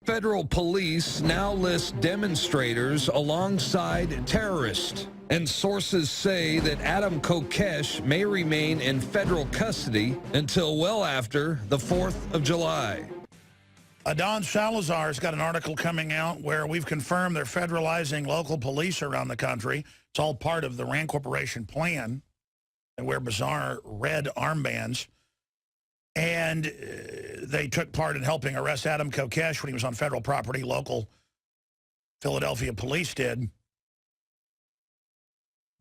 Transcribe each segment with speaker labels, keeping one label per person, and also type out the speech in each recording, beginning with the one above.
Speaker 1: Federal police now list demonstrators alongside terrorists, and sources say that Adam Kokesh may remain in federal custody until well after the 4th of July.
Speaker 2: Don Salazar's got an article coming out where we've confirmed they're federalizing local police around the country. It's all part of the Rand Corporation plan. They wear bizarre red armbands. And they took part in helping arrest Adam Kokesh when he was on federal property. Local Philadelphia police did.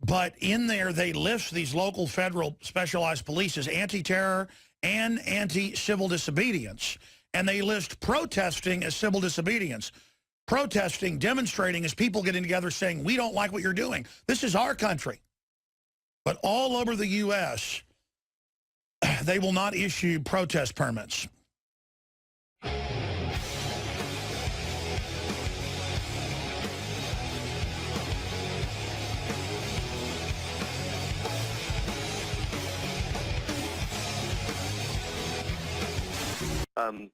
Speaker 2: But in there, they list these local federal specialized police as anti-terror and anti-civil disobedience. And they list protesting as civil disobedience. Protesting, demonstrating as people getting together saying, we don't like what you're doing. This is our country. But all over the U.S., they will not issue protest permits.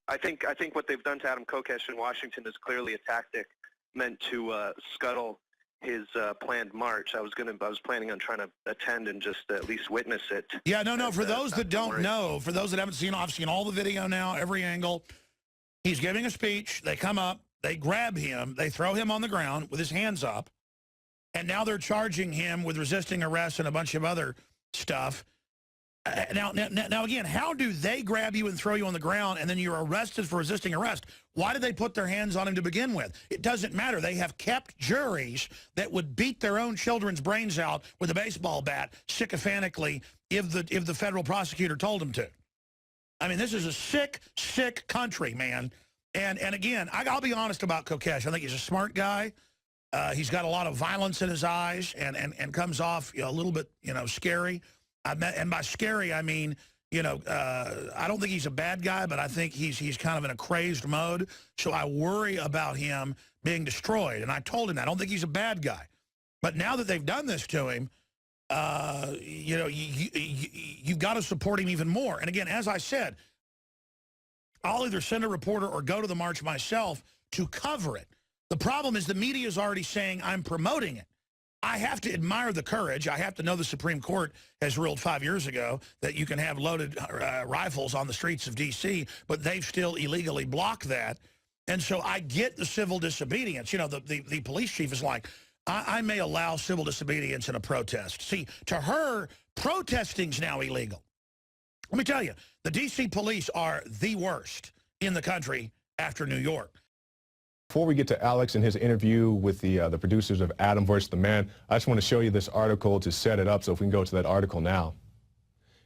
Speaker 3: I think what they've done to Adam Kokesh in Washington is clearly a tactic meant to scuttle his planned march. I was planning on trying to attend and just at least witness it.
Speaker 2: Yeah, no. For those that don't know, for those that haven't seen, I've seen all the video now, every angle. He's giving a speech. They come up, they grab him, they throw him on the ground with his hands up, and now they're charging him with resisting arrest and a bunch of other stuff. Now, again, how do they grab you and throw you on the ground and then you're arrested for resisting arrest? Why did they put their hands on him to begin with? It doesn't matter. They have kept juries that would beat their own children's brains out with a baseball bat sycophantically if the federal prosecutor told them to. I mean, this is a sick, sick country, man. And again, I'll be honest about Kokesh. I think he's a smart guy. He's got a lot of violence in his eyes and comes off a little bit, scary. And by scary, I mean, I don't think he's a bad guy, but I think he's kind of in a crazed mode. So I worry about him being destroyed. And I told him that. I don't think he's a bad guy. But now that they've done this to him, you've got to support him even more. And again, as I said, I'll either send a reporter or go to the march myself to cover it. The problem is the media is already saying I'm promoting it. I have to admire the courage. I have to know the Supreme Court has ruled 5 years ago that you can have loaded rifles on the streets of D.C., but they've still illegally blocked that. And so I get the civil disobedience. The police chief is like, I may allow civil disobedience in a protest. See, to her, protesting's now illegal. Let me tell you, the D.C. police are the worst in the country after New York.
Speaker 4: Before we get to Alex and his interview with the producers of Adam vs. the Man, I just want to show you this article to set it up, so if we can go to that article now.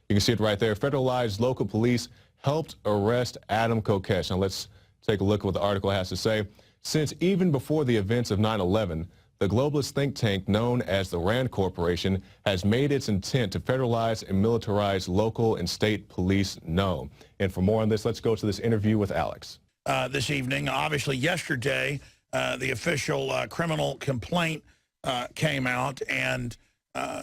Speaker 4: You can see it right there. Federalized local police helped arrest Adam Kokesh. Now let's take a look at what the article has to say. Since even before the events of 9/11, the globalist think tank known as the Rand Corporation has made its intent to federalize and militarize local and state police known. And for more on this, let's go to this interview with Alex.
Speaker 2: This evening. Obviously, yesterday, the official criminal complaint came out, and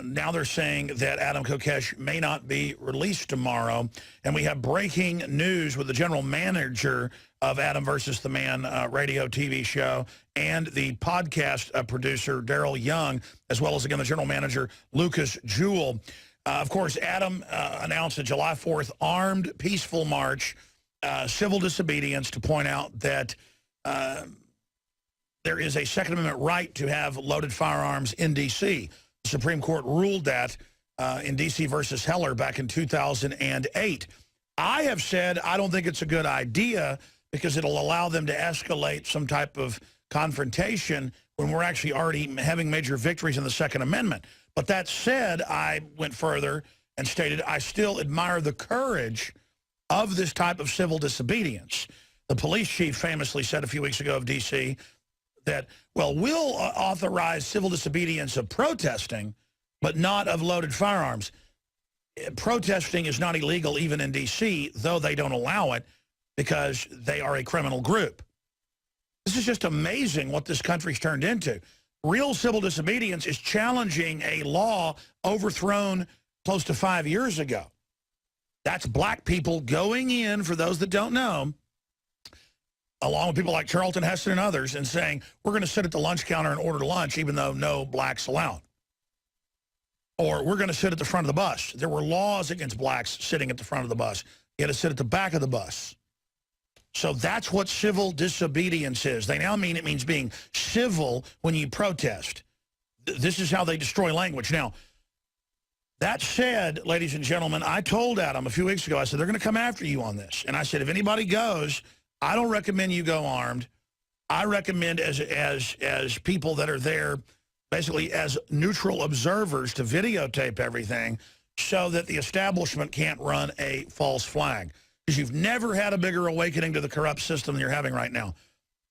Speaker 2: now they're saying that Adam Kokesh may not be released tomorrow. And we have breaking news with the general manager of Adam vs. the Man radio TV show and the podcast producer, Daryl Young, as well as, again, the general manager, Lucas Jewell. Of course, Adam announced a July 4th armed, peaceful march, civil disobedience, to point out that there is a Second Amendment right to have loaded firearms in D.C. The Supreme Court ruled that in D.C. versus Heller back in 2008. I have said I don't think it's a good idea because it'll allow them to escalate some type of confrontation when we're actually already having major victories in the Second Amendment. But that said, I went further and stated I still admire the courage of this type of civil disobedience. The police chief famously said a few weeks ago of D.C. that, well, we'll authorize civil disobedience of protesting, but not of loaded firearms. Protesting is not illegal even in D.C., though they don't allow it because they are a criminal group. This is just amazing what this country's turned into. Real civil disobedience is challenging a law overthrown close to 5 years ago. That's black people going in, for those that don't know, along with people like Charlton Heston and others, and saying, we're going to sit at the lunch counter and order lunch even though no blacks allowed. Or we're going to sit at the front of the bus. There were laws against blacks sitting at the front of the bus. You had to sit at the back of the bus. So that's what civil disobedience is. They now mean it means being civil when you protest. This is how they destroy language. Now, that said, ladies and gentlemen, I told Adam a few weeks ago, I said, they're going to come after you on this. And I said, if anybody goes, I don't recommend you go armed. I recommend as people that are there, basically as neutral observers, to videotape everything so that the establishment can't run a false flag. Because you've never had a bigger awakening to the corrupt system than you're having right now.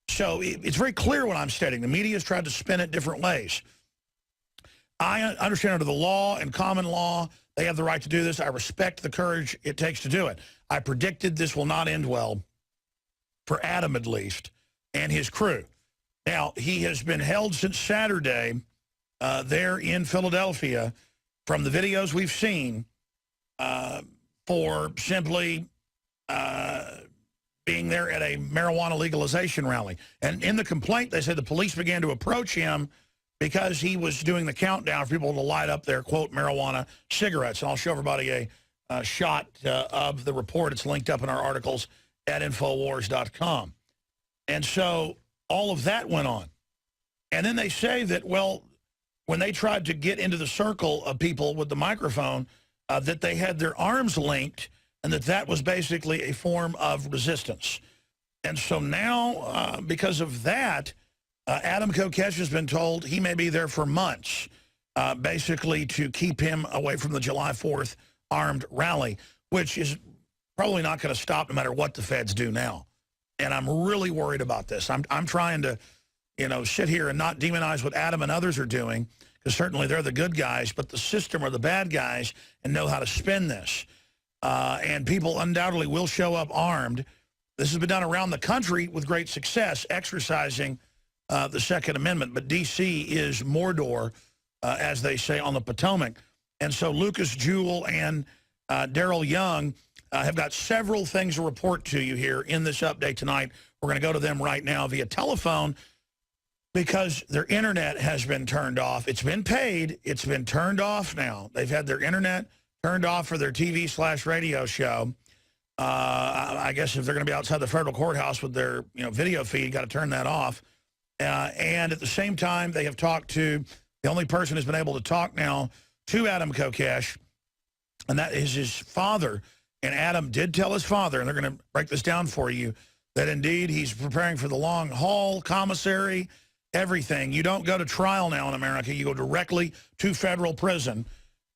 Speaker 2: So it's very clear what I'm stating. The media has tried to spin it different ways. I understand under the law and common law, they have the right to do this. I respect the courage it takes to do it. I predicted this will not end well, for Adam at least, and his crew. Now, he has been held since Saturday there in Philadelphia, from the videos we've seen, for simply being there at a marijuana legalization rally. And in the complaint, they said the police began to approach him because he was doing the countdown for people to light up their, quote, marijuana cigarettes. And I'll show everybody a shot of the report. It's linked up in our articles at Infowars.com. And so all of that went on. And then they say that, well, when they tried to get into the circle of people with the microphone, that they had their arms linked, and that was basically a form of resistance. And so now, because of that, Adam Kokesh has been told he may be there for months, basically to keep him away from the July 4th armed rally, which is probably not going to stop no matter what the feds do now. And I'm really worried about this. I'm trying to, sit here and not demonize what Adam and others are doing, because certainly they're the good guys, but the system are the bad guys and know how to spin this. And people undoubtedly will show up armed. This has been done around the country with great success, exercising the Second Amendment. But D.C. is Mordor, as they say, on the Potomac. And so Lucas Jewell and Daryl Young have got several things to report to you here in this update tonight. We're going to go to them right now via telephone because their internet has been turned off. It's been paid. It's been turned off now. They've had their internet turned off for their TV/radio show. I guess if they're going to be outside the federal courthouse with their video feed, got to turn that off. And at the same time, they have talked to the only person who's been able to talk now to Adam Kokesh, and that is his father. And Adam did tell his father, and they're going to break this down for you, that indeed he's preparing for the long haul, commissary, everything. You don't go to trial now in America. You go directly to federal prison.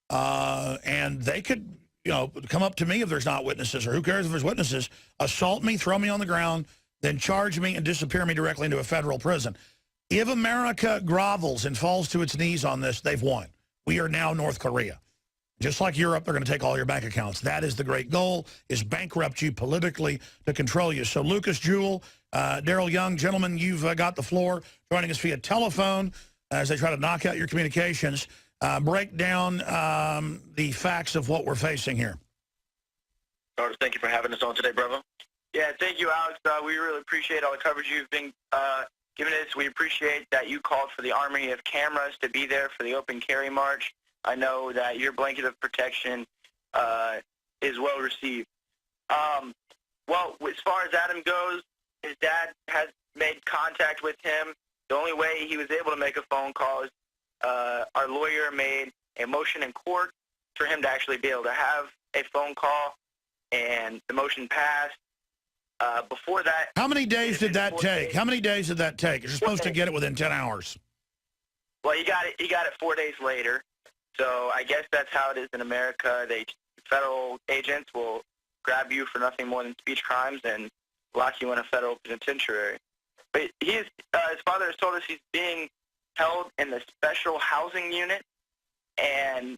Speaker 2: And they could, come up to me if there's not witnesses, or who cares if there's witnesses, assault me, throw me on the ground, then charge me and disappear me directly into a federal prison. If America grovels and falls to its knees on this, they've won. We are now North Korea. Just like Europe, they're going to take all your bank accounts. That is the great goal, is bankrupt you politically to control you. So Lucas Jewell, Daryl Young, gentlemen, you've got the floor, joining us via telephone as they try to knock out your communications. Break down the facts of what we're facing here.
Speaker 5: Thank you for having us on today, brother. Yeah, thank you, Alex. We really appreciate all the coverage you've been giving us. We appreciate that you called for the Army of Cameras to be there for the open carry march. I know that your blanket of protection is well received. Well, as far as Adam goes, his dad has made contact with him. The only way he was able to make a phone call is our lawyer made a motion in court for him to actually be able to have a phone call, and the motion passed. Before that...
Speaker 2: How many days did that take? How many days did that take? You're supposed to get it within 10 hours.
Speaker 5: Well, he got it 4 days later. So I guess that's how it is in America. Federal agents will grab you for nothing more than speech crimes and lock you in a federal penitentiary. But his father has told us he's being held in the special housing unit, and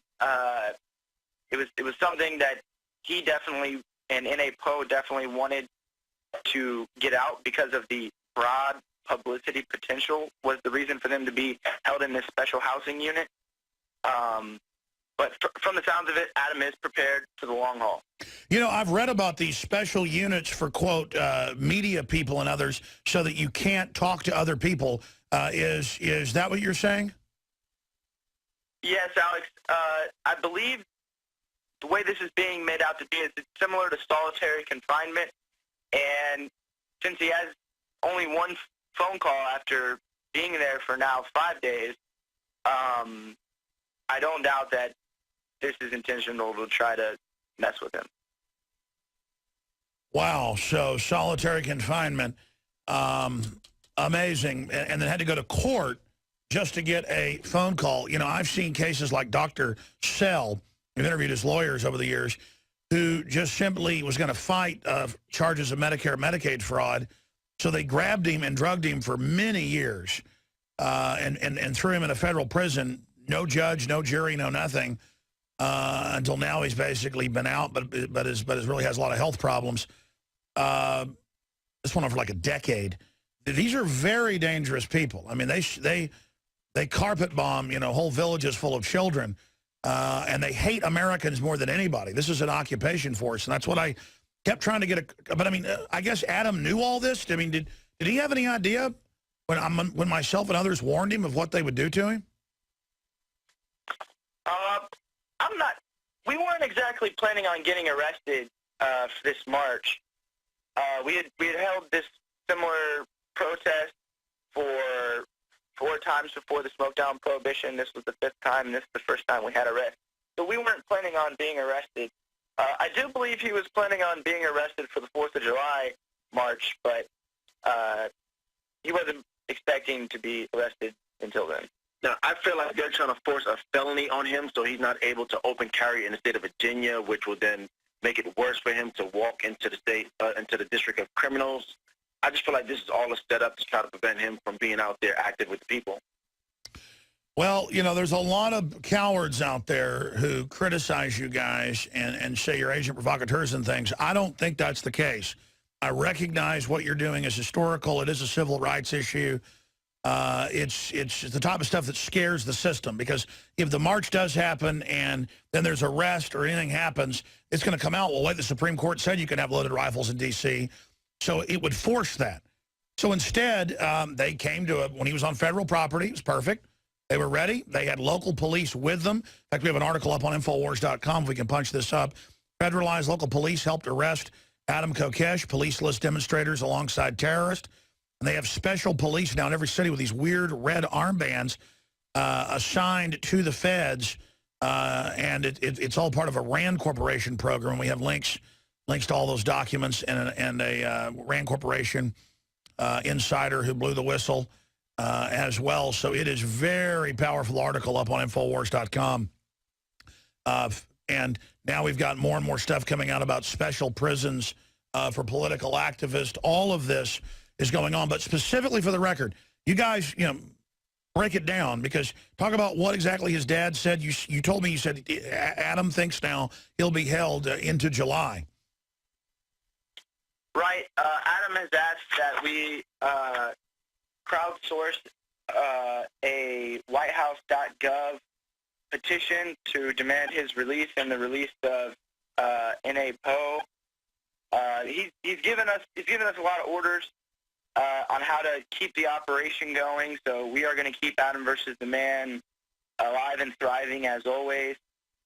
Speaker 5: it was something that he definitely, and NAPO definitely wanted to get out because of the broad publicity potential was the reason for them to be held in this special housing unit. But from the sounds of it, Adam is prepared for the long haul.
Speaker 2: You know, I've read about these special units for, quote, media people and others so that you can't talk to other people. Is that what you're saying?
Speaker 5: Yes, Alex. I believe the way this is being made out to be is it's similar to solitary confinement. And since he has only one phone call after being there for now 5 days, I don't doubt that this is intentional to try to mess with him.
Speaker 2: Wow, so solitary confinement, amazing, and then had to go to court just to get a phone call. You know, I've seen cases like Dr. Sell, I've interviewed his lawyers over the years, who just simply was going to fight charges of Medicare and Medicaid fraud, so they grabbed him and drugged him for many years and threw him in a federal prison, no judge, no jury, no nothing, until now he's basically been out, but really has a lot of health problems. This went on for like a decade. These are very dangerous people. I mean, they carpet bomb, you know, whole villages full of children, and they hate Americans more than anybody. This is an occupation force, and that's what I kept trying to get. But I mean, I guess Adam knew all this. I mean, did he have any idea when myself and others warned him of what they would do to him?
Speaker 5: I'm not. We weren't exactly planning on getting arrested for this march. We had held this similar protest for 4 times before the smoke down prohibition. This was the 5th time, and this is the first time we had arrest. So we weren't planning on being arrested. I do believe he was planning on being arrested for the 4th of July march, but he wasn't expecting to be arrested until then.
Speaker 6: Now, I feel like they're trying to force a felony on him so he's not able to open carry in the state of Virginia, which will then make it worse for him to walk into the state, into the district of criminals. I just feel like this is all a setup to try to prevent him from being out there active with the people.
Speaker 2: Well, you know, there's a lot of cowards out there who criticize you guys and say you're agent provocateurs and things. I don't think that's the case. I recognize what you're doing is historical. It is a civil rights issue. It's the type of stuff that scares the system, because if the march does happen and then there's arrest or anything happens, it's going to come out, well, wait, the Supreme Court said you can have loaded rifles in D.C., so it would force that. So instead, they came to when he was on federal property. It was perfect. They were ready. They had local police with them. In fact, we have an article up on Infowars.com if we can punch this up. Federalized local police helped arrest Adam Kokesh, police list demonstrators alongside terrorists. And they have special police now in every city with these weird red armbands assigned to the feds, and it's all part of a RAND Corporation program. We have links to all those documents and a RAND Corporation insider who blew the whistle as well. So it is a very powerful article up on Infowars.com. And now we've got more and more stuff coming out about special prisons for political activists. All of this is going on, but specifically for the record, you guys, you know, break it down, because talk about what exactly his dad said. You told me, you said Adam thinks now he'll be held into July.
Speaker 5: Right. Adam has asked that we crowdsource a whitehouse.gov petition to demand his release and the release of N.A. Poe. He's given us a lot of orders on how to keep the operation going. So we are going to keep Adam versus the Man alive and thriving as always.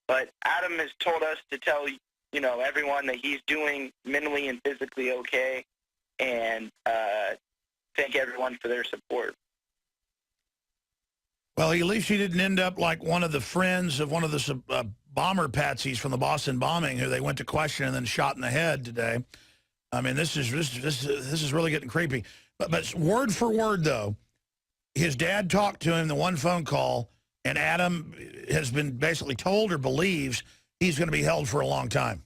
Speaker 5: But Adam has told us to tell, you know, everyone that he's doing mentally and physically okay, and thank everyone for their support.
Speaker 2: Well, at least he didn't end up like one of the friends of one of the bomber patsies from the Boston bombing who they went to question and then shot in the head today. I mean, this is really getting creepy. But word for word, though, his dad talked to him, the one phone call, and Adam has been basically told or believes he's going to be held for a long time.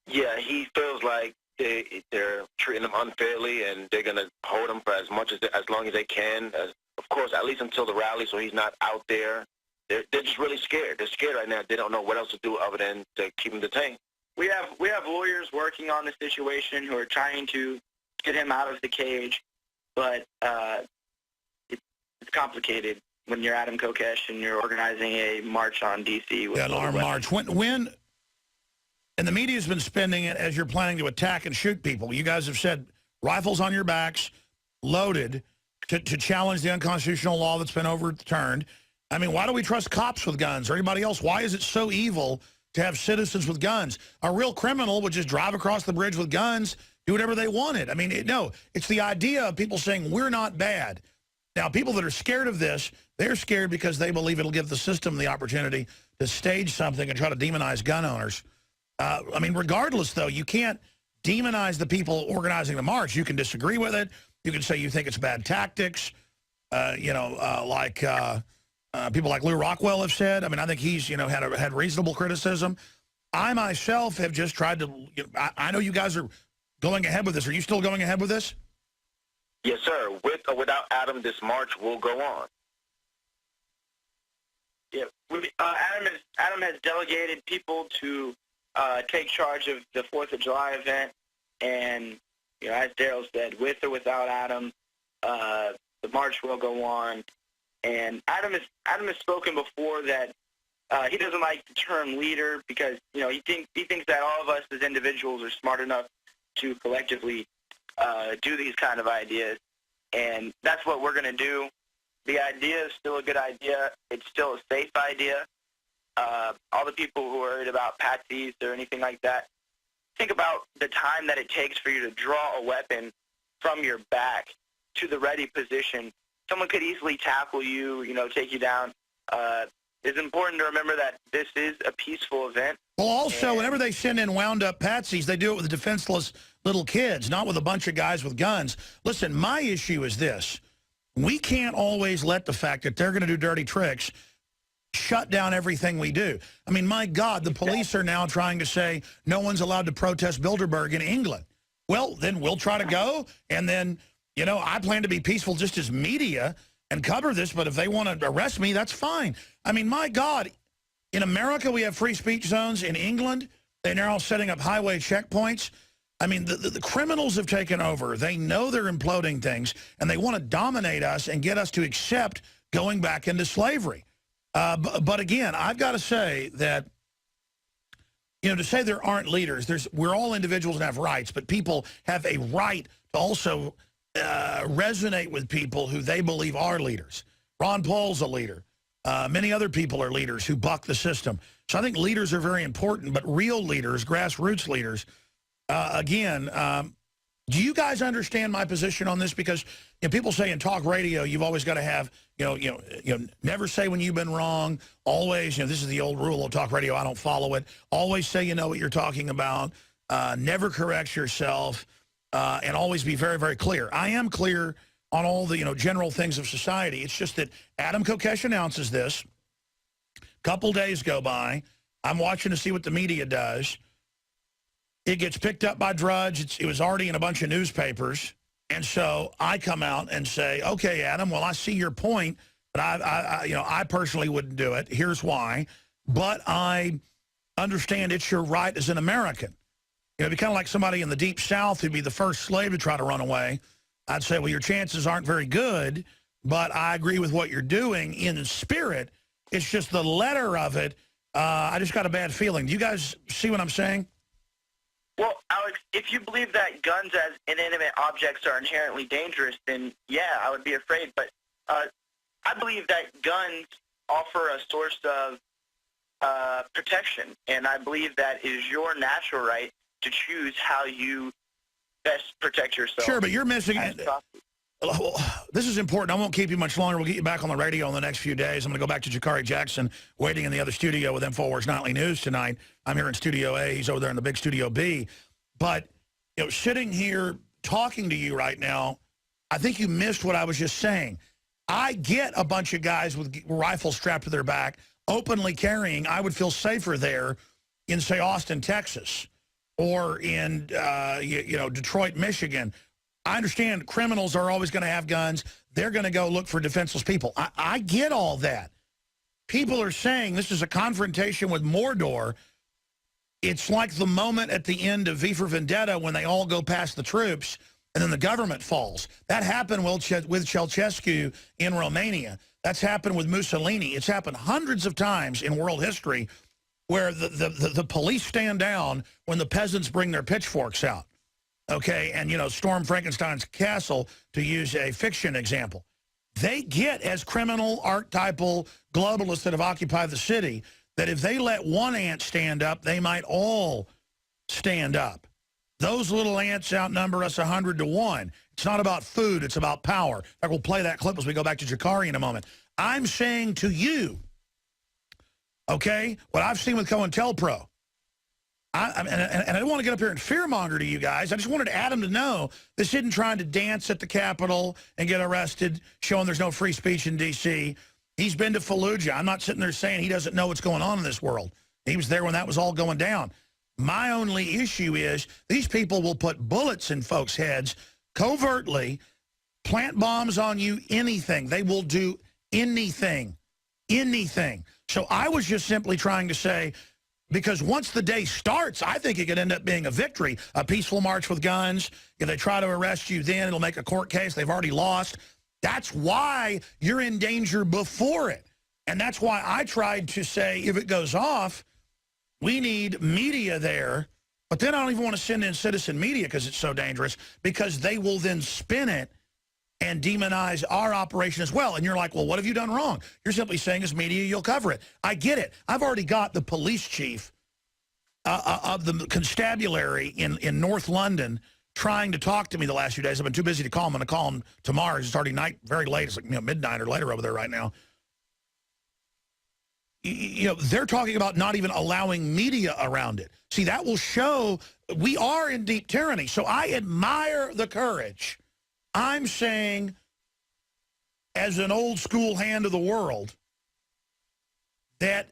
Speaker 6: Yeah, he feels like they're treating him unfairly, and they're going to hold him for as long as they can. Of course, at least until the rally, so he's not out there. They're just really scared. They're scared right now. They don't know what else to do other than to keep him detained.
Speaker 5: We have lawyers working on the situation who are trying to get him out of the cage, but it's complicated. when you're Adam Kokesh and you're organizing a march on D.C. with
Speaker 2: an armed march. When and the media's been spending it as you're planning to attack and shoot people. You guys have said rifles on your backs, loaded, to challenge the unconstitutional law that's been overturned. I mean, why do we trust cops with guns or anybody else? Why is it so evil to have citizens with guns? A real criminal would just drive across the bridge with guns, do whatever they wanted. I mean, no, it's the idea of people saying we're not bad. Now, people that are scared of this, they're scared because they believe it'll give the system the opportunity to stage something and try to demonize gun owners. I mean, regardless, though, you can't demonize the people organizing the march. You can disagree with it. You can say you think it's bad tactics, like people like Lou Rockwell have said. I mean, I think he's, had reasonable criticism. I myself have just tried to, I know you guys are going ahead with this. Are you still going ahead with this?
Speaker 6: Yes, sir. With or without Adam, this march will go on.
Speaker 5: Yeah, Adam has delegated people to take charge of the 4th of July event, and as Daryl said, with or without Adam, the march will go on. And Adam has spoken before that he doesn't like the term leader because he thinks that all of us as individuals are smart enough to collectively do these kind of ideas, and that's what we're going to do. The idea is still a good idea. It's still a safe idea. All the people who are worried about patsies or anything like that, think about the time that it takes for you to draw a weapon from your back to the ready position. Someone could easily tackle you, take you down. It's important to remember that this is a peaceful event.
Speaker 2: Well, also, whenever they send in wound-up patsies, they do it with defenseless little kids, not with a bunch of guys with guns. Listen, my issue is this. We can't always let the fact that they're going to do dirty tricks shut down everything we do. I mean, my God, the police are now trying to say no one's allowed to protest Bilderberg in England. Well, then we'll try to go, and then, I plan to be peaceful just as media and cover this, but if they want to arrest me, that's fine. I mean, my God, in America, we have free speech zones. In England, they're now setting up highway checkpoints. I mean, the criminals have taken over. They know they're imploding things, and they want to dominate us and get us to accept going back into slavery. But again, I've got to say that, to say there aren't leaders, we're all individuals and have rights, but people have a right to also resonate with people who they believe are leaders. Ron Paul's a leader. Many other people are leaders who buck the system. So I think leaders are very important, but real leaders, grassroots leaders, do you guys understand my position on this? Because people say in talk radio, you've always got to have, never say when you've been wrong. Always, this is the old rule of talk radio. I don't follow it. Always say you know what you're talking about. Never correct yourself, and always be very, very clear. I am clear on all the general things of society. It's just that Adam Kokesh announces this. Couple days go by. I'm watching to see what the media does. It gets picked up by Drudge. It was already in a bunch of newspapers. And so I come out and say, okay, Adam, well, I see your point, but I personally wouldn't do it. Here's why. But I understand it's your right as an American. It'd be kind of like somebody in the Deep South who'd be the first slave to try to run away. I'd say, well, your chances aren't very good, but I agree with what you're doing in spirit. It's just the letter of it. I just got a bad feeling. Do you guys see what I'm saying?
Speaker 5: Well, Alex, if you believe that guns as inanimate objects are inherently dangerous, then yeah, I would be afraid. But I believe that guns offer a source of protection, and I believe that it is your natural right to choose how you best protect yourself.
Speaker 2: Sure, but you're missing it. This is important. I won't keep you much longer. We'll get you back on the radio in the next few days. I'm going to go back to Jakari Jackson, waiting in the other studio with InfoWars Nightly News tonight. I'm here in Studio A. He's over there in the big Studio B. But, sitting here talking to you right now, I think you missed what I was just saying. I get a bunch of guys with rifles strapped to their back, openly carrying. I would feel safer there in, say, Austin, Texas, or in, Detroit, Michigan. I understand criminals are always going to have guns. They're going to go look for defenseless people. I get all that. People are saying this is a confrontation with Mordor. It's like the moment at the end of V for Vendetta when they all go past the troops and then the government falls. That happened with Ceausescu in Romania. That's happened with Mussolini. It's happened hundreds of times in world history where the police stand down when the peasants bring their pitchforks out. Okay, and, you know, storm Frankenstein's castle, to use a fiction example. They get, as criminal, archetypal globalists that have occupied the city, that if they let one ant stand up, they might all stand up. Those little ants outnumber us 100 to 1. It's not about food, it's about power. In fact, we'll play that clip as we go back to Jakari in a moment. I'm saying to you, okay, what I've seen with COINTELPRO, and I don't want to get up here and fearmonger to you guys. I just wanted Adam to know this isn't trying to dance at the Capitol and get arrested, showing there's no free speech in D.C. He's been to Fallujah. I'm not sitting there saying he doesn't know what's going on in this world. He was there when that was all going down. My only issue is these people will put bullets in folks' heads covertly, plant bombs on you, anything. They will do anything, anything. So I was just simply trying to say, because once the day starts, I think it could end up being a victory, a peaceful march with guns. If they try to arrest you then, it'll make a court case. They've already lost. That's why you're in danger before it. And that's why I tried to say, if it goes off, we need media there. But then I don't even want to send in citizen media because it's so dangerous, because they will then spin it and demonize our operation as well. And you're like, well, what have you done wrong? You're simply saying as media, you'll cover it. I get it. I've already got the police chief of the constabulary in North London trying to talk to me the last few days. I've been too busy to call him. I'm going to call him tomorrow. It's starting night, very late. It's like, you know, midnight or later over there right now. You know, they're talking about not even allowing media around it. See, that will show we are in deep tyranny. So I admire the courage. I'm saying, as an old school hand of the world, that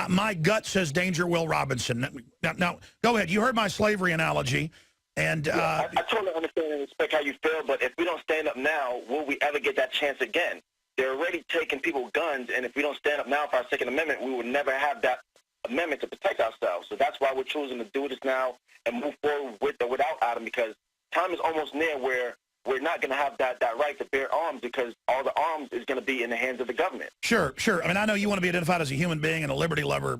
Speaker 2: my gut says danger, Will Robinson. Now, go ahead. You heard my slavery analogy. And
Speaker 6: yeah, I totally understand and respect how you feel, but if we don't stand up now, will we ever get that chance again? They're already taking people's guns, and if we don't stand up now for our Second Amendment, we will never have that amendment to protect ourselves. So that's why we're choosing to do this now and move forward with or without Adam, because time is almost near where we're not going to have that right to bear arms, because all the arms is going to be in the hands of the government. Sure.
Speaker 2: I mean, I know you want to be identified as a human being and a liberty lover,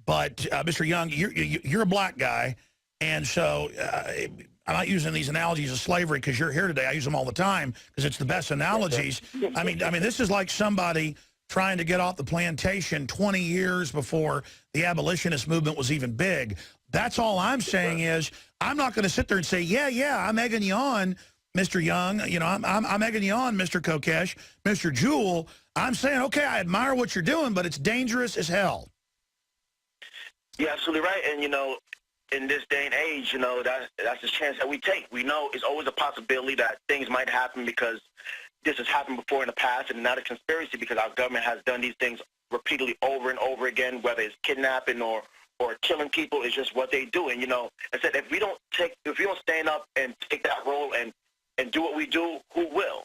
Speaker 2: but Mr. Young, you're a black guy, and so I'm not using these analogies of slavery because you're here today. I use them all the time because it's the best analogies. I mean, this is like somebody trying to get off the plantation 20 years before the abolitionist movement was even big. That's all I'm saying is I'm not going to sit there and say, yeah, I'm egging you on, Mr. Young. You know, I'm egging you on, Mr. Kokesh, Mr. Jewell. I'm saying, okay, I admire what you're doing, but it's dangerous as hell.
Speaker 6: You're absolutely right. And, you know, in this day and age, you know, that's the chance that we take. We know it's always a possibility that things might happen because this has happened before in the past, and not a conspiracy because our government has done these things repeatedly over and over again, whether it's kidnapping or killing people. Is just what they do. And, you know, I said, if we don't stand up and take that role and do what we do, who will?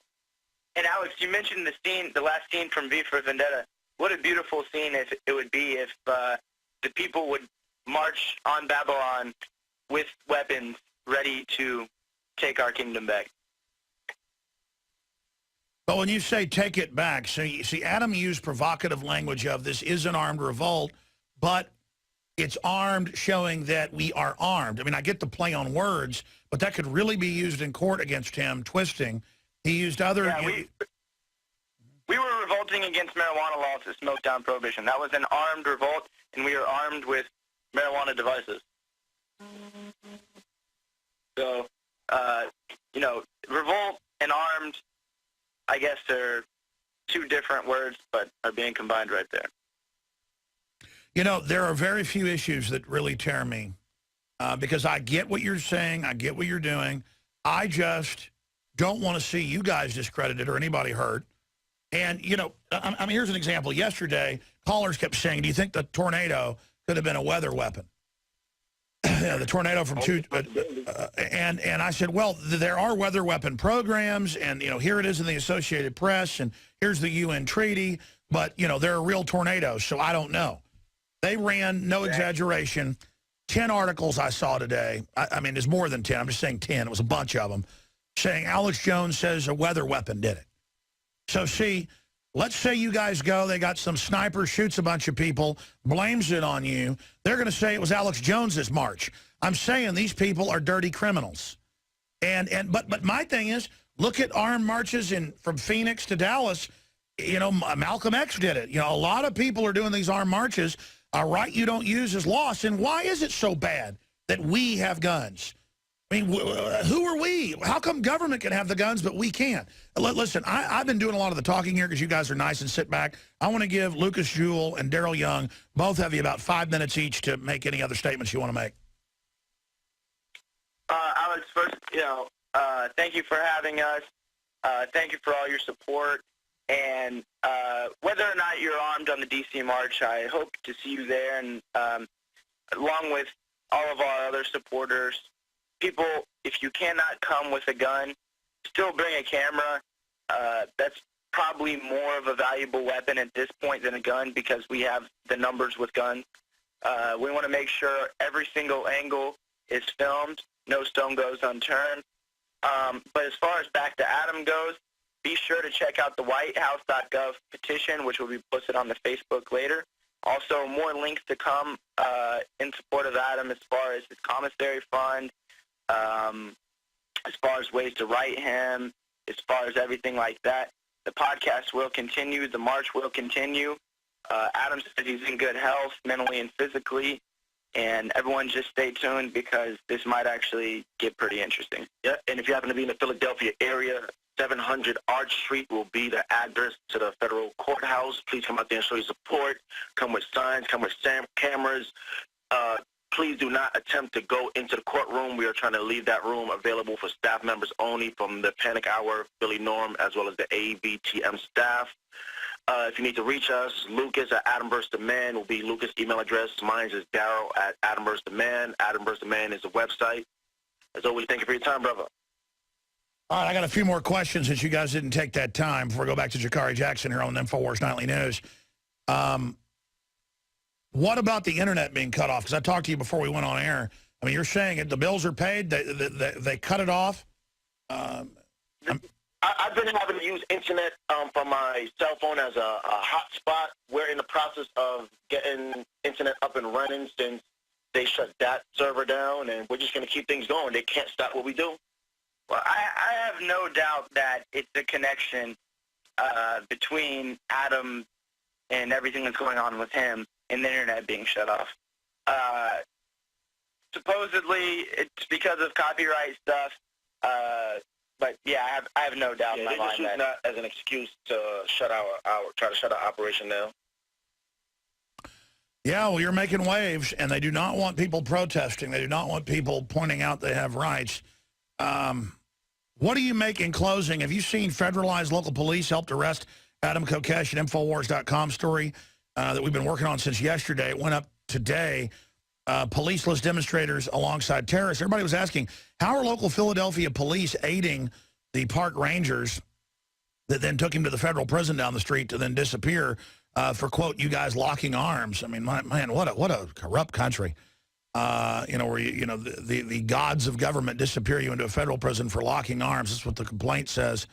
Speaker 5: And Alex, you mentioned the last scene from V for Vendetta. What a beautiful scene it would be if the people would march on Babylon with weapons ready to take our kingdom back.
Speaker 2: But when you say take it back, so you see, Adam used provocative language of this is an armed revolt, but it's armed, showing that we are armed. I mean, I get the play on words, but that could really be used in court against him, twisting. He used other...
Speaker 5: Yeah, we were revolting against marijuana laws to smoke down prohibition. That was an armed revolt, and we are armed with marijuana devices. So, you know, revolt and armed, I guess they're two different words, but are being combined right there.
Speaker 2: You know, there are very few issues that really tear me because I get what you're saying. I get what you're doing. I just don't want to see you guys discredited or anybody hurt. And, you know, I mean, here's an example. Yesterday, callers kept saying, do you think the tornado could have been a weather weapon? The tornado from and I said, well, there are weather weapon programs, and, you know, here it is in the Associated Press, and here's the UN treaty, but, you know, there are real tornadoes, so I don't know. They ran, no exaggeration, 10 articles I saw today. I mean, there's more than 10. I'm just saying 10. It was a bunch of them saying Alex Jones says a weather weapon did it. So see, let's say you guys go, they got some sniper, shoots a bunch of people, blames it on you. They're going to say it was Alex Jones's march. I'm saying these people are dirty criminals. But my thing is, look at armed marches from Phoenix to Dallas. You know, Malcolm X did it. You know, a lot of people are doing these armed marches. A right you don't use is lost. And why is it so bad that we have guns? I mean, who are we? How come government can have the guns, but we can't? Listen, I've been doing a lot of the talking here because you guys are nice and sit back. I want to give Lucas Jewell and Daryl Young, both of you, about 5 minutes each to make any other statements you want to make.
Speaker 5: Alex, first, thank you for having us. Thank you for all your support. And whether or not you're armed on the D.C. March, I hope to see you there. And along with all of our other supporters, people, if you cannot come with a gun, still bring a camera. That's probably more of a valuable weapon at this point than a gun because we have the numbers with guns. We want to make sure every single angle is filmed. No stone goes unturned. But as far as back to Adam goes, be sure to check out the whitehouse.gov petition, which will be posted on the Facebook later. Also, more links to come in support of Adam as far as his commissary fund, as far as ways to write him, as far as everything like that. The podcast will continue. The march will continue. Adam says he's in good health, mentally and physically. And everyone just stay tuned because this might actually get pretty interesting.
Speaker 6: Yeah, and if you happen to be in the Philadelphia area, 700 Arch Street will be the address to the federal courthouse. Please come out there and show your support. Come with signs, come with cameras. Please do not attempt to go into the courtroom. We are trying to leave that room available for staff members only from the Panic Hour, Philly Norm, as well as the AVTM staff. If you need to reach us, Lucas at Adam vs. the Man will be Lucas' email address. Mine is Daryl at Adam vs. the Man. Adam vs. the Man is the website. As always, thank you for your time, brother.
Speaker 2: All right, I got a few more questions since you guys didn't take that time before we go back to Jakari Jackson here on InfoWars Nightly News. What about the internet being cut off? Because I talked to you before we went on air. I mean, you're saying it, the bills are paid, they cut it off?
Speaker 6: I've been having to use internet from my cell phone as a hotspot. We're in the process of getting internet up and running since they shut that server down, and we're just going to keep things going. They can't stop what we do.
Speaker 5: Well, I have no doubt that it's a connection between Adam and everything that's going on with him and the internet being shut off. Supposedly, it's because of copyright stuff. But yeah, I have no doubt in my mind that
Speaker 6: not as an excuse to try to shut our operation down.
Speaker 2: Yeah, well, you're making waves, and they do not want people protesting. They do not want people pointing out they have rights. What do you make in closing? Have you seen federalized local police helped arrest Adam Kokesh at Infowars.com story that we've been working on since yesterday? It went up today. Policeless demonstrators alongside terrorists. Everybody was asking, how are local Philadelphia police aiding the park rangers that then took him to the federal prison down the street to then disappear for, quote, you guys locking arms? I mean, man, what a corrupt country. Where the gods of government disappear you into a federal prison for locking arms. That's what the complaint says,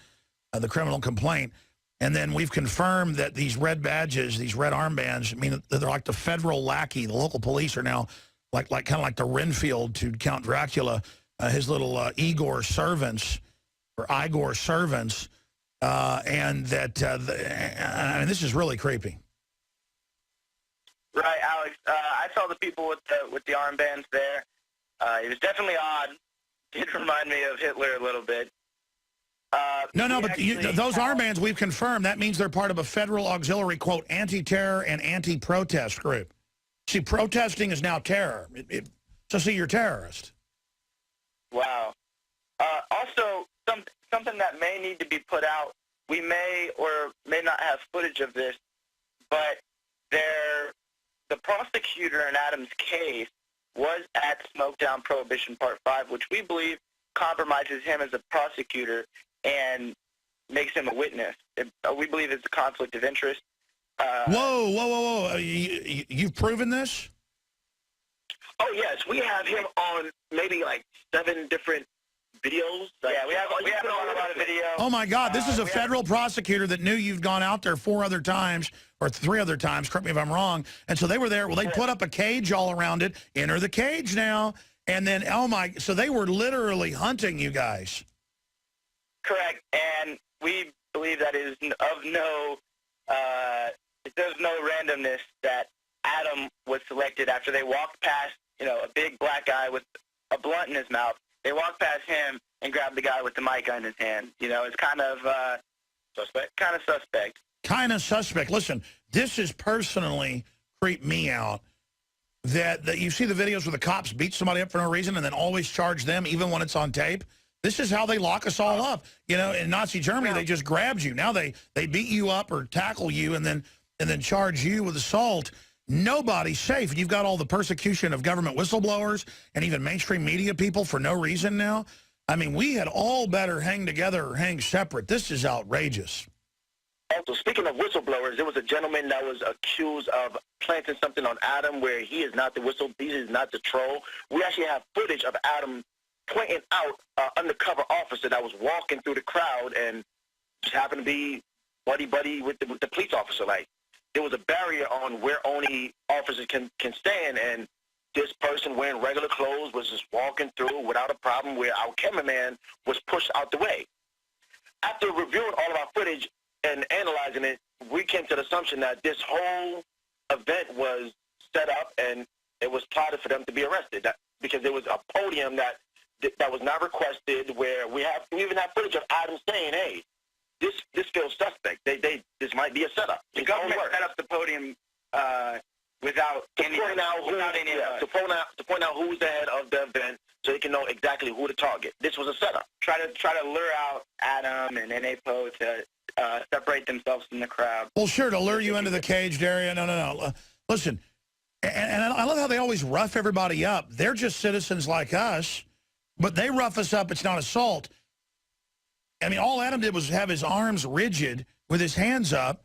Speaker 2: the criminal complaint. And then we've confirmed that these red badges, these red armbands, I mean, they're like the federal lackey. The local police are now kind of like the Renfield to Count Dracula, his little Igor servants, and that, I mean, this is really creepy.
Speaker 5: Right, Alex. I saw the people with the armbands there. It was definitely odd. It did remind me of Hitler a little bit.
Speaker 2: No, but those armbands we've confirmed, that means they're part of a federal auxiliary, quote, anti-terror and anti-protest group. See, protesting is now terror. So see, you're a terrorist.
Speaker 5: Wow. Also, something that may need to be put out, we may or may not have footage of this, but the prosecutor in Adam's case was at Smoketown Prohibition Part 5, which we believe compromises him as a prosecutor and makes him a witness. We believe it's a conflict of interest.
Speaker 2: Whoa. You've proven this?
Speaker 6: Oh, yes. We have him on maybe like 7 different videos.
Speaker 5: Yeah, we have a lot of video.
Speaker 2: Oh, my God. This is a federal prosecutor that knew you'd gone out there 4 other times or 3 other times. Correct me if I'm wrong. And so they were there. Well, they put up a cage all around it. Enter the cage now. And then, oh, my. So they were literally hunting you guys.
Speaker 5: Correct. And we believe that is of no, there's no randomness that Adam was selected after they walked past, you know, a big black guy with a blunt in his mouth. They walked past him and grabbed the guy with the mic in his hand. You know, it's kind of suspect. Kind of suspect.
Speaker 2: Listen, this has personally creeped me out. That you see the videos where the cops beat somebody up for no reason and then always charge them even when it's on tape. This is how they lock us all up. You know, in Nazi Germany, they just grabbed you. Now they beat you up or tackle you and then charge you with assault. Nobody's safe. And you've got all the persecution of government whistleblowers and even mainstream media people for no reason now. I mean, we had all better hang together or hang separate. This is outrageous.
Speaker 6: Also, speaking of whistleblowers, there was a gentleman that was accused of planting something on Adam where he is not the he is not the troll. We actually have footage of Adam pointing out an undercover officer that was walking through the crowd and just happened to be buddy with the police officer. Like, there was a barrier on where only officers can stand, and this person wearing regular clothes was just walking through without a problem where our cameraman was pushed out the way. After reviewing all of our footage and analyzing it, we came to the assumption that this whole event was set up and it was plotted for them to be arrested, because there was a podium that was not requested, where we even have footage of Adam saying, "Hey, this feels suspect. This might be a setup."
Speaker 5: The government set up the podium without
Speaker 6: to point out who's the head of the event, so they can know exactly who to target. This was a setup.
Speaker 5: Try to lure out Adam and NAPO to separate themselves from the crowd.
Speaker 2: Well, sure, to lure you into the caged area. No. Listen, and I love how they always rough everybody up. They're just citizens like us, but they rough us up. It's not assault. I mean, all Adam did was have his arms rigid with his hands up.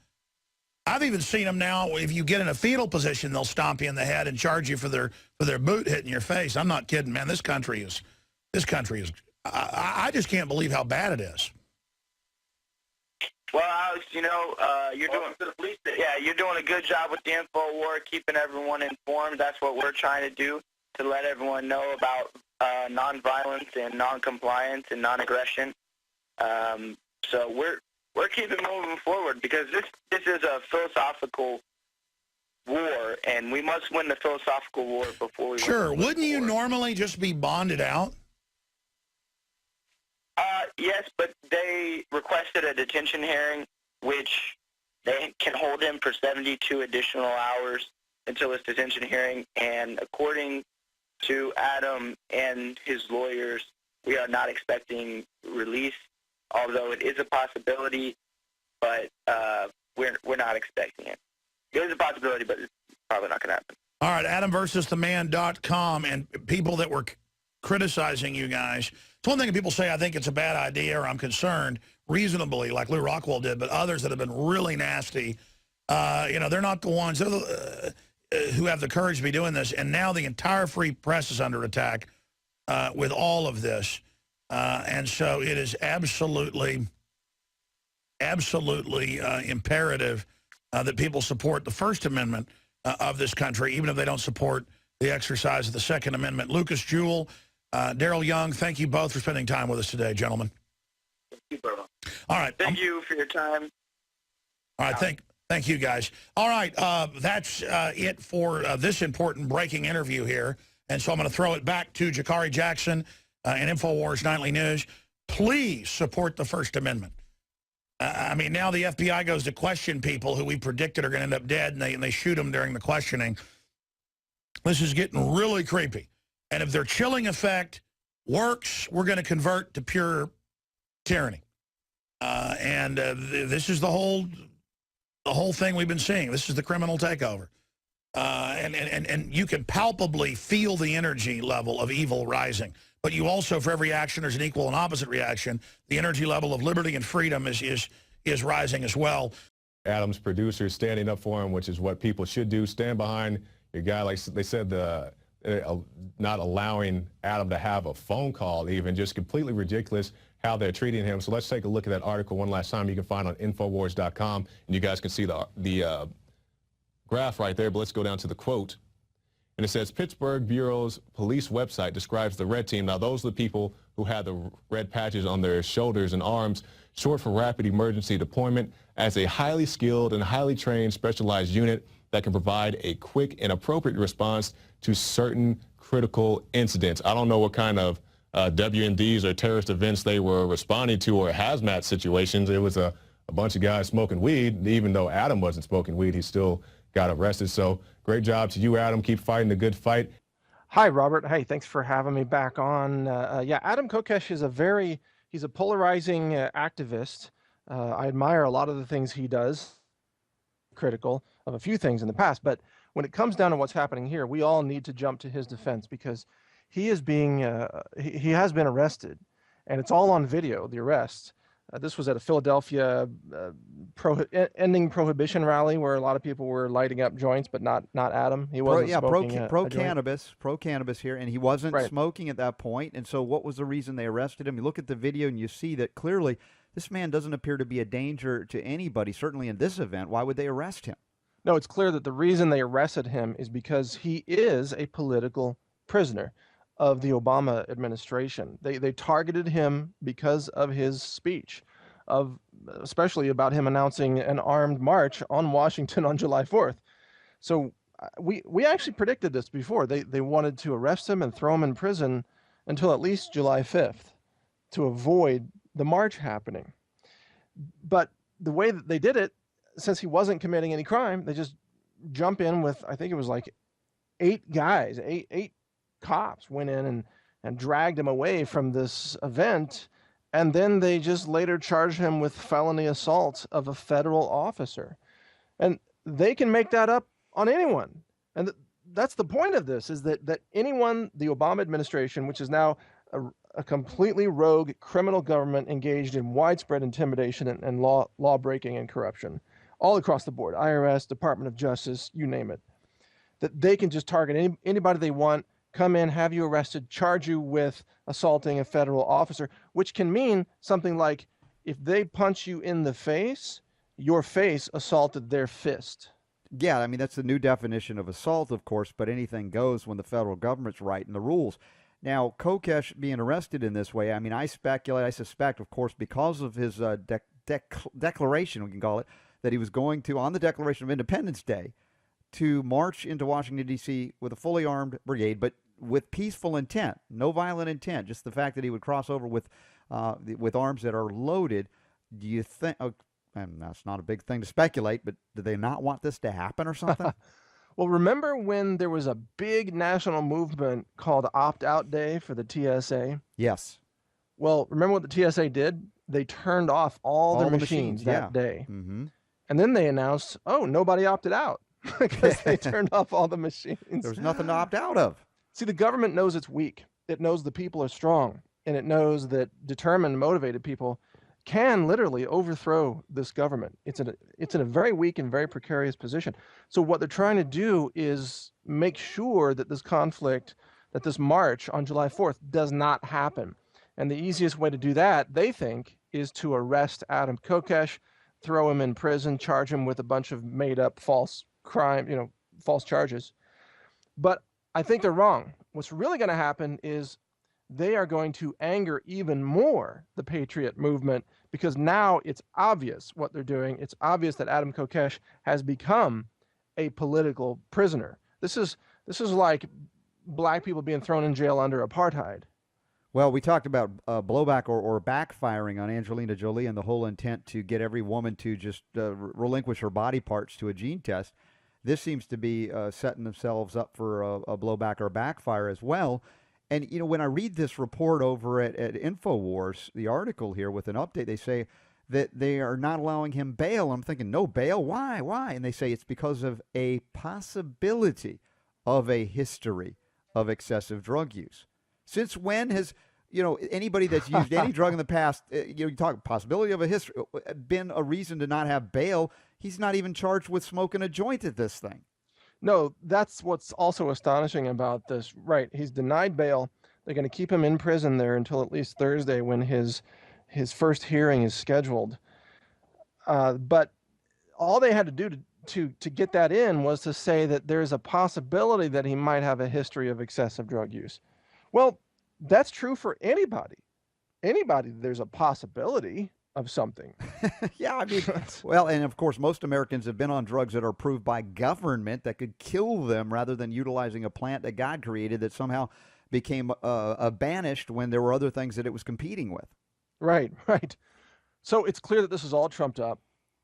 Speaker 2: I've even seen them now. If you get in a fetal position, they'll stomp you in the head and charge you for their boot hitting your face. I'm not kidding, man. This country is. I just can't believe how bad it is.
Speaker 5: Well, Alex, you know, you're doing a good job with the info war, keeping everyone informed. That's what we're trying to do, to let everyone know about nonviolence and noncompliance and non-aggression. So we're keeping moving forward, because this is a philosophical war, and we must win the philosophical war before we
Speaker 2: Sure.
Speaker 5: win the
Speaker 2: Wouldn't you
Speaker 5: war.
Speaker 2: normally just be bonded out?
Speaker 5: Yes, but they requested a detention hearing, which they can hold him for 72 additional hours until his detention hearing. And according to Adam and his lawyers, we are not expecting release, although it is a possibility, but we're not expecting it. It is a possibility, but it's probably not going to happen.
Speaker 2: All right, AdamVersusTheMan.com, and people that were criticizing you guys. It's one thing that people say, I think it's a bad idea, or I'm concerned, reasonably, like Lou Rockwell did, but others that have been really nasty, you know, they're not the ones who have the courage to be doing this. And now the entire free press is under attack with all of this. And so it is absolutely imperative that people support the First Amendment of this country, even if they don't support the exercise of the Second Amendment. Lucas Jewell, Daryl Young, thank you both for spending time with us today, gentlemen.
Speaker 6: Thank you, brother.
Speaker 2: All right.
Speaker 5: Thank you for your time.
Speaker 2: All right, thank you, guys. All right, that's it for this important breaking interview here. And so I'm going to throw it back to Jakari Jackson and InfoWars Nightly News. Please support the First Amendment. I mean, now the FBI goes to question people who we predicted are going to end up dead, and they shoot them during the questioning. This is getting really creepy. And if their chilling effect works, we're going to convert to pure tyranny. This is the whole thing we've been seeing. This is the criminal takeover. And you can palpably feel the energy level of evil rising. But you also, for every action, there's an equal and opposite reaction. The energy level of liberty and freedom is rising as well.
Speaker 4: Adam's producers standing up for him, which is what people should do. Stand behind your guy. Like they said, the not allowing Adam to have a phone call even, just completely ridiculous how they're treating him. So let's take a look at that article one last time. You can find on Infowars.com, and you guys can see the graph right there, but let's go down to the quote. And it says, Pittsburgh Bureau's police website describes the red team. Now, those are the people who had the red patches on their shoulders and arms, short for Rapid Emergency Deployment, as a highly skilled and highly trained specialized unit that can provide a quick and appropriate response to certain critical incidents. I don't know what kind of WMDs or terrorist events they were responding to, or hazmat situations. It was a bunch of guys smoking weed. Even though Adam wasn't smoking weed, he still got arrested. So great job to you, Adam. Keep fighting the good fight.
Speaker 7: Hi, Robert. Hey, thanks for having me back on. Yeah, Adam Kokesh is he's a polarizing activist. I admire a lot of the things he does, critical of a few things in the past, but when it comes down to what's happening here, we all need to jump to his defense, because he is he has been arrested, and it's all on video, the arrest. This was at a Philadelphia ending prohibition rally where a lot of people were lighting up joints, but not Adam. He wasn't smoking
Speaker 8: pro cannabis here, and he wasn't smoking at that point. And so what was the reason they arrested him? You look at the video and you see that clearly this man doesn't appear to be a danger to anybody, certainly in this event. Why would they arrest him?
Speaker 7: No, it's clear that the reason they arrested him is because he is a political prisoner of the Obama administration. They targeted him because of his speech, especially about him announcing an armed march on Washington on July 4th. So we actually predicted this before. They wanted to arrest him and throw him in prison until at least July 5th to avoid the march happening. But the way that they did it, since he wasn't committing any crime, they just jump in with, I think it was like eight cops went in and dragged him away from this event, and then they just later charged him with felony assault of a federal officer. And they can make that up on anyone. And that's the point of this, is that anyone, the Obama administration, which is now a completely rogue criminal government engaged in widespread intimidation and law breaking and corruption all across the board, IRS, Department of Justice, you name it, that they can just target anybody they want, come in, have you arrested, charge you with assaulting a federal officer, which can mean something like, if they punch you in the face, your face assaulted their fist.
Speaker 8: Yeah, I mean, that's the new definition of assault, of course, but anything goes when the federal government's writing the rules. Now, Kokesh being arrested in this way, I mean, I suspect, of course, because of his declaration, we can call it, that he was going to, on the Declaration of Independence Day, to march into Washington, D.C. with a fully armed brigade, but with peaceful intent, no violent intent, just the fact that he would cross over with arms that are loaded. Do you think, and that's not a big thing to speculate, but do they not want this to happen or something?
Speaker 7: Well, remember when there was a big national movement called Opt-out Day for the TSA?
Speaker 8: Yes.
Speaker 7: Well, remember what the TSA did? They turned off all their machines that day.
Speaker 8: Mm-hmm.
Speaker 7: And then they announced, oh, nobody opted out because they turned off all the machines.
Speaker 8: There's nothing to opt out of.
Speaker 7: See, the government knows it's weak. It knows the people are strong. And it knows that determined, motivated people can literally overthrow this government. It's in a very weak and very precarious position. So what they're trying to do is make sure that this conflict, that this march on July 4th does not happen. And the easiest way to do that, they think, is to arrest Adam Kokesh, throw him in prison, charge him with a bunch of made-up false crime, false charges. But I think they're wrong. What's really going to happen is they are going to anger even more the Patriot movement, because now it's obvious what they're doing. It's obvious that Adam Kokesh has become a political prisoner. This is like black people being thrown in jail under apartheid.
Speaker 8: Well, we talked about blowback or backfiring on Angelina Jolie and the whole intent to get every woman to just relinquish her body parts to a gene test. This seems to be setting themselves up for a blowback or backfire as well. And, when I read this report over at InfoWars, the article here with an update, they say that they are not allowing him bail. I'm thinking, no bail? Why? And they say it's because of a possibility of a history of excessive drug use. Since when has, anybody that's used any drug in the past, you talk possibility of a history, been a reason to not have bail? He's not even charged with smoking a joint at this thing.
Speaker 7: No, that's what's also astonishing about this. Right, he's denied bail. They're going to keep him in prison there until at least Thursday when his first hearing is scheduled. But all they had to do to get that in was to say that there's a possibility that he might have a history of excessive drug use. Well, that's true for anybody. Anybody, there's a possibility of something.
Speaker 8: Yeah, I mean, well, and of course, most Americans have been on drugs that are approved by government that could kill them rather than utilizing a plant that God created that somehow became banished when there were other things that it was competing with.
Speaker 7: Right, right. So it's clear that this is all trumped up.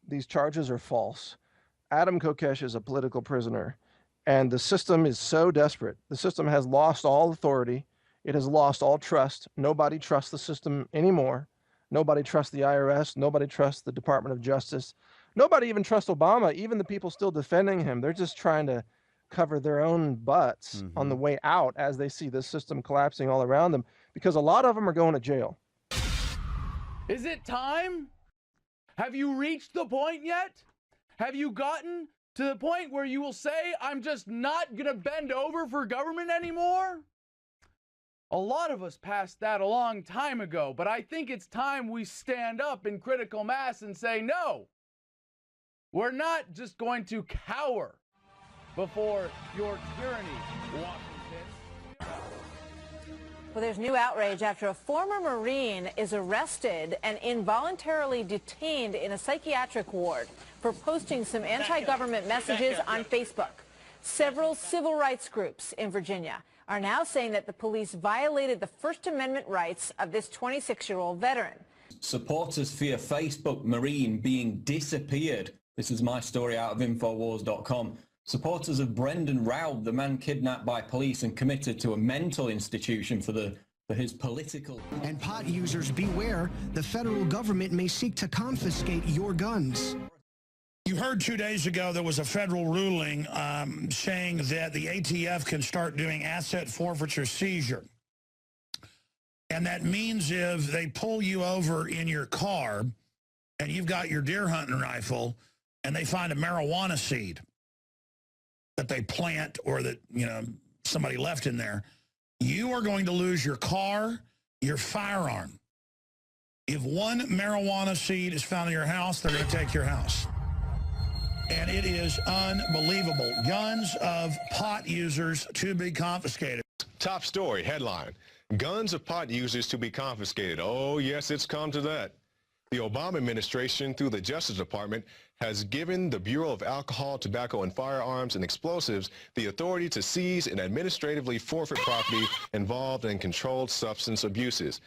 Speaker 7: These charges are false. Adam Kokesh is a political prisoner, and the system is so desperate. The system has lost all authority. It has lost all trust. Nobody trusts the system anymore. Nobody trusts the IRS. Nobody trusts the Department of Justice. Nobody even trusts Obama, even the people still defending him. They're just trying to cover their own butts on the way out as they see this system collapsing all around them, because a lot of them are going to jail.
Speaker 9: Is it time? Have you reached the point yet? Have you gotten to the point where you will say, I'm just not going to bend over for government anymore? A lot of us passed that a long time ago, but I think it's time we stand up in critical mass and say, no, we're not just going to cower before your tyranny, Washington.
Speaker 10: Well, there's new outrage after a former Marine is arrested and involuntarily detained in a psychiatric ward for posting some anti-government messages on Facebook. Several civil rights groups in Virginia are now saying that the police violated the First Amendment rights of this 26-year-old veteran.
Speaker 11: Supporters fear Facebook Marine being disappeared. This is my story out of Infowars.com. Supporters of Brendan Raub, the man kidnapped by police and committed to a mental institution for his political...
Speaker 12: And pot users, beware, the federal government may seek to confiscate your guns.
Speaker 2: You heard 2 days ago there was a federal ruling saying that the ATF can start doing asset forfeiture seizure. And that means if they pull you over in your car and you've got your deer hunting rifle and they find a marijuana seed that they plant or that, you know, somebody left in there, you are going to lose your car, your firearm. If one marijuana seed is found in your house, they're going to take your house. And it is unbelievable. Guns of pot users to be confiscated.
Speaker 4: Top story, headline, guns of pot users to be confiscated. Oh, yes, it's come to that. The Obama administration, through the Justice Department, has given the Bureau of Alcohol, Tobacco, and Firearms and Explosives the authority to seize and administratively forfeit property involved in controlled substance abuses.